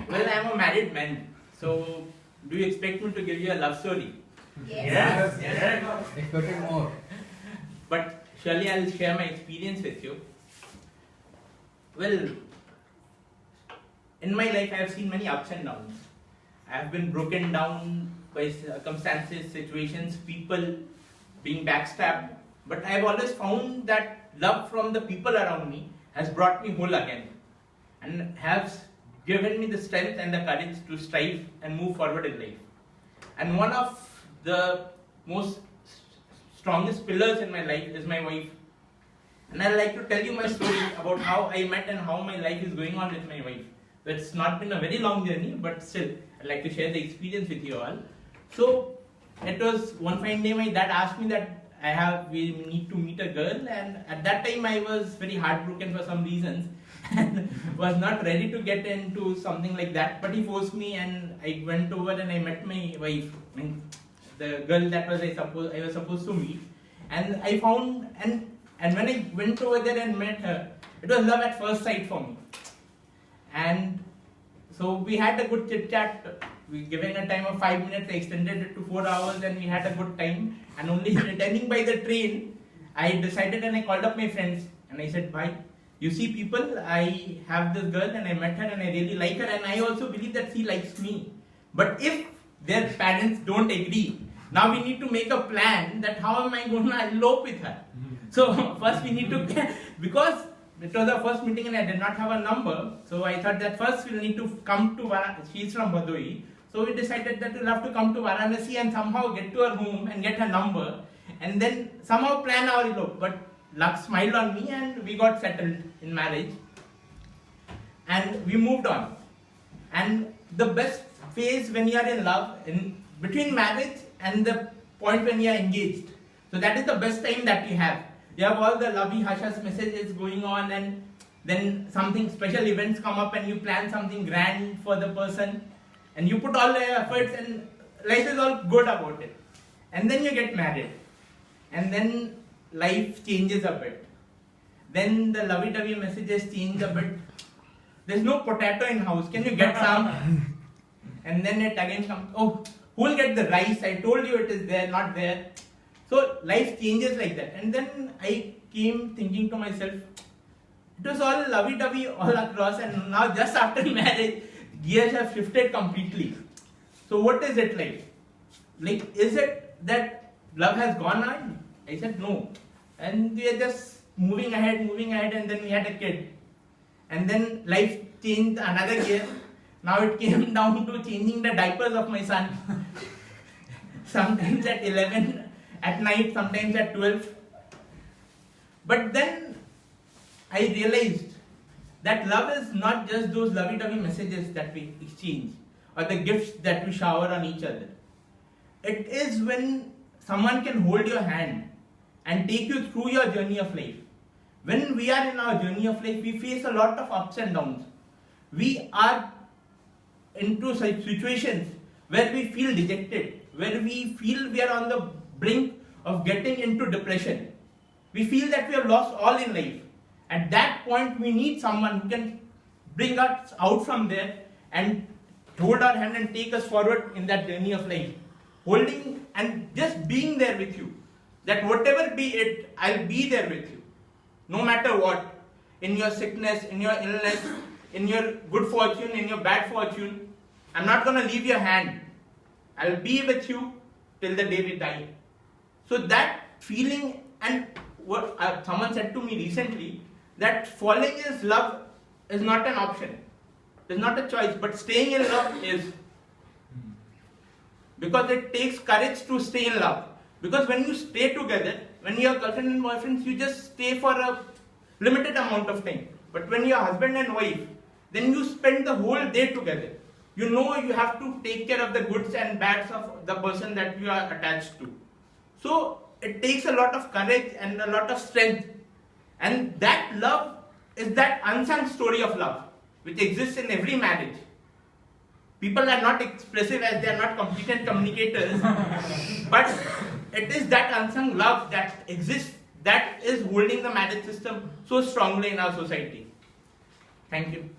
Well, I'm a married man, so do you expect me to give you a love story? Yes. Expected more. But surely I'll share my experience with you. Well, in my life I have seen many ups and downs. I have been broken down by circumstances, situations, people being backstabbed. But I have always found that love from the people around me has brought me whole again and has given me the strength and the courage to strive and move forward in life. And one of the most strongest pillars in my life is my wife. And I'd like to tell you my story about how I met and how my life is going on with my wife. So it's not been a very long journey, but still, I'd like to share the experience with you all. So it was one fine day my dad asked me that we need to meet a girl, and at that time I was very heartbroken for some reasons and was not ready to get into something like that. But he forced me, and I went over and I met my wife, the girl that I was supposed to meet, and I found and when I went over there and met her, it was love at first sight for me. And so we had a good chit chat. We given a time of 5 minutes, I extended it to 4 hours, and we had a good time. And only returning by the train, I decided and I called up my friends and I said, "Bhai, you see people, I have this girl and I met her and I really like her, and I also believe that she likes me. But if their parents don't agree, now we need to make a plan that how am I going to elope with her." So first we need to, because it was our first meeting and I did not have a number, so I thought that first we'll need to come to Varanasi. She's from Bhadoi. So we decided that we'll have to come to Varanasi and somehow get to her home and get her number and then somehow plan our elope. But luck smiled on me and we got settled in marriage and we moved on. And the best phase when you are in love, in between marriage and the point when you are engaged. So that is the best time that you have. You have all the lovey hushas messages going on, and then something special events come up and you plan something grand for the person and you put all the efforts and life is all good about it. And then you get married and then life changes a bit. Then the lovey-dovey messages change a bit. There's no potato in house. Can you get some? And then it again comes, oh, who will get the rice? I told you it is there, not there. So life changes like that. And then I came thinking to myself, it was all lovey-dovey all across, and now just after marriage, gears have shifted completely. So what is it like? Like, is it that love has gone on? I said no. And we are just moving ahead, and then we had a kid. And then life changed another gear. Now it came down to changing the diapers of my son. Sometimes at 11 at night, sometimes at 12. But then I realized that love is not just those lovey-dovey messages that we exchange or the gifts that we shower on each other. It is when someone can hold your hand and take you through your journey of life. When we are in our journey of life, we face a lot of ups and downs. We are into situations where we feel dejected, where we feel we are on the brink of getting into depression. We feel that we have lost all in life. At that point, we need someone who can bring us out from there and hold our hand and take us forward in that journey of life. Holding and just being there with you. That whatever be it, I'll be there with you. No matter what. In your sickness, in your illness, in your good fortune, in your bad fortune. I'm not going to leave your hand. I'll be with you till the day we die. So that feeling, and what someone said to me recently, that falling in love is not an option. It's not a choice, but staying in love is. Because it takes courage to stay in love. Because when you stay together, when you are girlfriend and boyfriend, you just stay for a limited amount of time. But when you are husband and wife, then you spend the whole day together. You know you have to take care of the goods and bads of the person that you are attached to. So it takes a lot of courage and a lot of strength. And that love is that unsung story of love, which exists in every marriage. People are not expressive as they are not competent communicators. But it is that unsung love that exists, that is holding the marriage system so strongly in our society. Thank you.